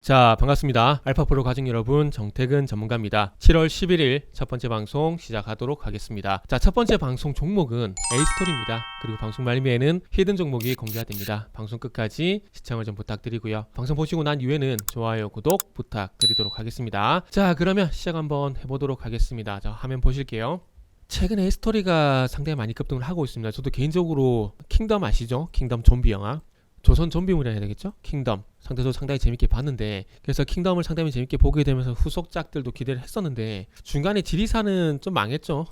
자, 반갑습니다. 알파프로 가족 여러분, 정태근 전문가입니다. 7월 11일 첫 번째 방송 시작하도록 하겠습니다. 자, 첫 번째 방송 종목은 A스토리입니다. 그리고 방송 말미에는 히든 종목이 공개가 됩니다. 방송 끝까지 시청을 좀 부탁드리고요. 방송 보시고 난 이후에는 좋아요, 구독 부탁드리도록 하겠습니다. 자, 그러면 시작 한번 해보도록 하겠습니다. 자, 화면 보실게요. 최근에 A스토리가 상당히 많이 급등을 하고 있습니다. 저도 개인적으로 킹덤 아시죠? 킹덤 좀비 영화. 조선 좀비물이라 해야 되겠죠? 킹덤 상대도 상당히 재밌게 봤는데, 그래서 킹덤을 상당히 재밌게 보게 되면서 후속작들도 기대를 했었는데 중간에 지리산은 좀 망했죠.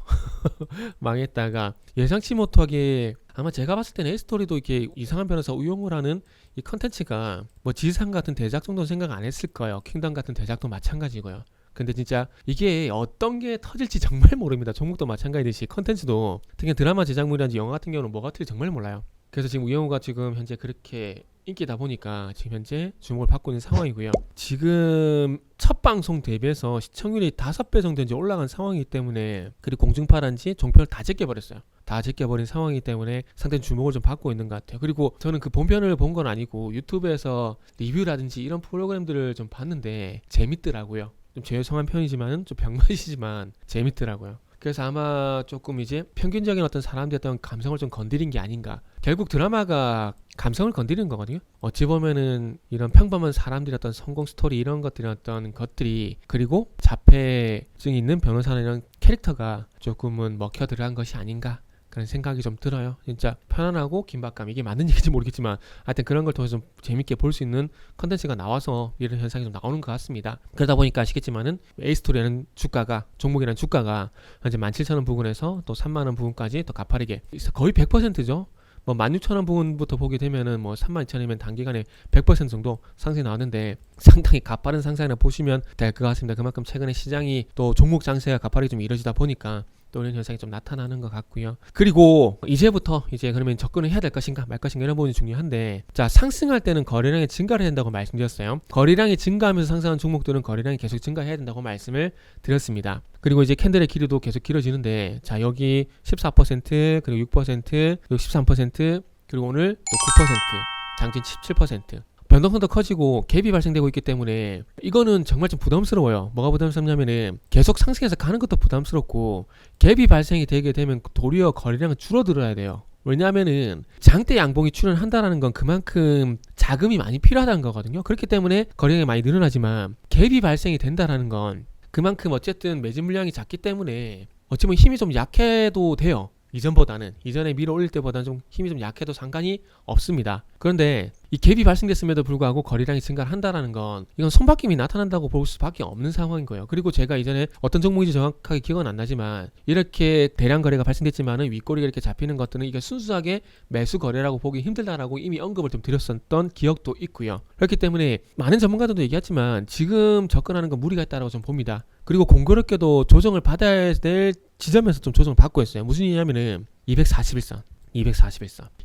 망했다가 예상치 못하게, 아마 제가 봤을 때는 A스토리도 이렇게 이상한 변호사 우용을 하는 이 컨텐츠가 뭐 지리산 같은 대작 정도는 생각 안 했을 거예요. 킹덤 같은 대작도 마찬가지고요. 근데 진짜 이게 어떤 게 터질지 정말 모릅니다. 종목도 마찬가지듯이 컨텐츠도, 특히 드라마 제작물이라든지 영화 같은 경우는 뭐가 터질지 정말 몰라요. 그래서 지금 우영우가 지금 현재 그렇게 인기다 보니까 지금 현재 주목을 받고 있는 상황이고요. 지금 첫 방송 대비해서 시청률이 5배 정도 이제 올라간 상황이기 때문에, 그리고 공중파란지 종편을 다 제껴버렸어요. 다 제껴버린 상황이기 때문에 상당히 주목을 좀 받고 있는 것 같아요. 그리고 저는 그 본편을 본 건 아니고 유튜브에서 리뷰라든지 이런 프로그램들을 좀 봤는데 재밌더라고요. 좀 죄송한 편이지만은 좀 병맛이지만 재밌더라고요. 그래서 아마 조금 이제 평균적인 어떤 사람들의 어떤 감성을 좀 건드린 게 아닌가. 결국 드라마가 감성을 건드리는 거거든요. 어찌 보면은 이런 평범한 사람들의 어떤 성공 스토리, 이런 것들의 어떤 것들이, 그리고 자폐증이 있는 변호사는 이런 캐릭터가 조금은 먹혀 들어간 것이 아닌가, 그런 생각이 좀 들어요. 진짜 편안하고 긴박감, 이게 맞는 얘기인지 모르겠지만 하여튼 그런 걸 통해서 좀 재밌게 볼 수 있는 컨텐츠가 나와서 이런 현상이 좀 나오는 것 같습니다. 그러다 보니까 아시겠지만은 A스토리라는 주가가, 종목이라는 주가가 현재 17,000원 부근에서 또 30,000원 부근까지 더 가파르게, 거의 100%죠. 뭐 16,000원 부근부터 보게 되면은 뭐 32,000원이면 단기간에 100% 정도 상승이 나왔는데, 상당히 가파른 상승이라 보시면 될 것 같습니다. 그만큼 최근에 시장이 또 종목 장세가 가파르게 좀 이루어지다 보니까 또 이런 현상이 좀 나타나는 것 같고요. 그리고 이제부터 이제 그러면 접근을 해야 될 것인가 말 것인가, 이런 부분이 중요한데, 자, 상승할 때는 거래량이 증가를 해야 된다고 말씀드렸어요. 거래량이 증가하면서 상승하는 종목들은 거래량이 계속 증가해야 된다고 말씀을 드렸습니다. 그리고 이제 캔들의 길이도 계속 길어지는데, 자, 여기 14%, 그리고 6%, 그리고 13%, 그리고 오늘 또 9%, 장진 17%. 변동성도 커지고 갭이 발생되고 있기 때문에 이거는 정말 좀 부담스러워요. 뭐가 부담스럽냐면은 계속 상승해서 가는 것도 부담스럽고, 갭이 발생이 되게 되면 도리어 거래량은 줄어들어야 돼요. 왜냐하면은 장대 양봉이 출현한다라는 건 그만큼 자금이 많이 필요하다는 거거든요. 그렇기 때문에 거래량이 많이 늘어나지만, 갭이 발생이 된다라는 건 그만큼 어쨌든 매집 물량이 작기 때문에 어찌 보면 힘이 좀 약해도 돼요. 이전에 밀어 올릴 때보다는 좀 힘이 좀 약해도 상관이 없습니다. 그런데 이 갭이 발생됐음에도 불구하고 거래량이 증가를 한다는 건, 이건 손바뀜이 나타난다고 볼 수밖에 없는 상황인 거예요. 그리고 제가 이전에 어떤 종목인지 정확하게 기억은 안 나지만, 이렇게 대량 거래가 발생됐지만은 윗꼬리가 이렇게 잡히는 것들은 이게 순수하게 매수 거래라고 보기 힘들다라고 이미 언급을 좀 드렸었던 기억도 있고요. 그렇기 때문에 많은 전문가들도 얘기했지만 지금 접근하는 건 무리가 있다라고 좀 봅니다. 그리고 공교롭게도 조정을 받아야 될 지점에서 좀 조정을 받고 있어요. 무슨 얘기냐면은 241선.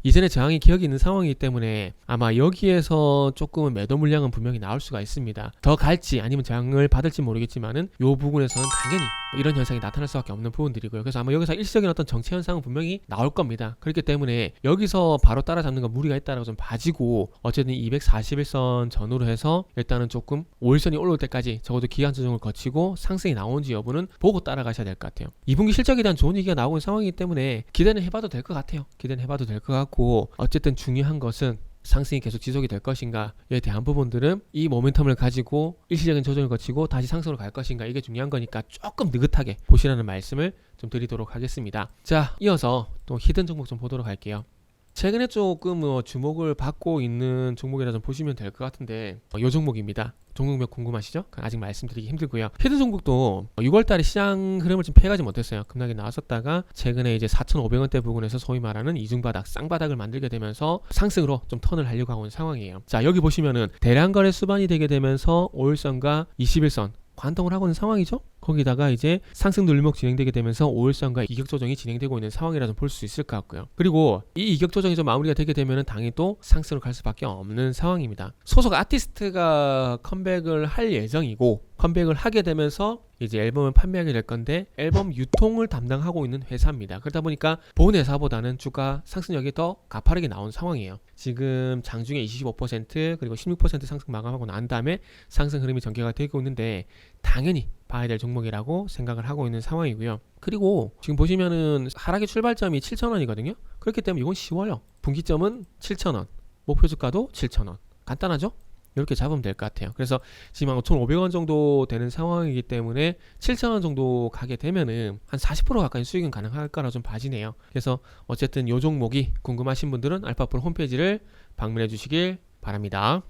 이전에 저항이 기억이 있는 상황이기 때문에 아마 여기에서 조금은 매도 물량은 분명히 나올 수가 있습니다. 더 갈지 아니면 저항을 받을지 모르겠지만은 요 부분에서는 당연히 이런 현상이 나타날 수밖에 없는 부분들이고요. 그래서 아마 여기서 일시적인 어떤 정체 현상은 분명히 나올 겁니다. 그렇기 때문에 여기서 바로 따라잡는 건 무리가 있다라고 좀 봐지고, 어쨌든 241선 전후로 해서 일단은 조금 5일선이 올라올 때까지 적어도 기간 조정을 거치고 상승이 나오는지 여부는 보고 따라가셔야 될 것 같아요. 2분기 실적에 대한 좋은 얘기가 나오는 상황이기 때문에 기대는 해봐도 될 것 같아요. 기대는 해봐도 될 것 같고, 어쨌든 중요한 것은 상승이 계속 지속이 될 것인가에 대한 부분들은 이 모멘텀을 가지고 일시적인 조정을 거치고 다시 상승으로 갈 것인가, 이게 중요한 거니까 조금 느긋하게 보시라는 말씀을 좀 드리도록 하겠습니다. 자, 이어서 또 히든 종목 좀 보도록 할게요. 최근에 조금 주목을 받고 있는 종목이라 좀 보시면 될 것 같은데, 이 종목입니다. 종목명 궁금하시죠? 아직 말씀드리기 힘들고요. 히든 종목도 6월달에 시장 흐름을 좀 피해가지 못했어요. 급락이 나왔었다가 최근에 이제 4,500원대 부근에서 소위 말하는 이중바닥, 쌍바닥을 만들게 되면서 상승으로 좀 턴을 하려고 하고 있는 상황이에요. 자, 여기 보시면은 대량 거래 수반이 되게 되면서 5일선과 21선, 관통을 하고 있는 상황이죠. 거기다가 이제 상승 눌림목 진행되게 되면서 5일선과 이격 조정이 진행되고 있는 상황이라 좀 볼 수 있을 것 같고요. 그리고 이 이격 조정이 좀 마무리가 되게 되면은 당연히 또 상승으로 갈 수밖에 없는 상황입니다. 소속 아티스트가 컴백을 할 예정이고, 컴백을 하게 되면서 이제 앨범을 판매하게 될 건데, 앨범 유통을 담당하고 있는 회사입니다. 그러다 보니까 본 회사보다는 주가 상승력이 더 가파르게 나온 상황이에요. 지금 장중에 25% 그리고 16% 상승 마감하고 난 다음에 상승 흐름이 전개가 되고 있는데, 당연히 봐야 될 종목이라고 생각을 하고 있는 상황이고요. 그리고 지금 보시면은 하락의 출발점이 7,000원이거든요. 그렇기 때문에 이건 쉬워요. 분기점은 7,000원, 목표 주가도 7,000원. 간단하죠? 이렇게 잡으면 될 것 같아요. 그래서 지금 한 5,500원 정도 되는 상황이기 때문에 7,000원 정도 가게 되면은 한 40% 가까이 수익은 가능할 거라 좀 봐지네요. 그래서 어쨌든 이 종목이 궁금하신 분들은 알파프로 홈페이지를 방문해 주시길 바랍니다.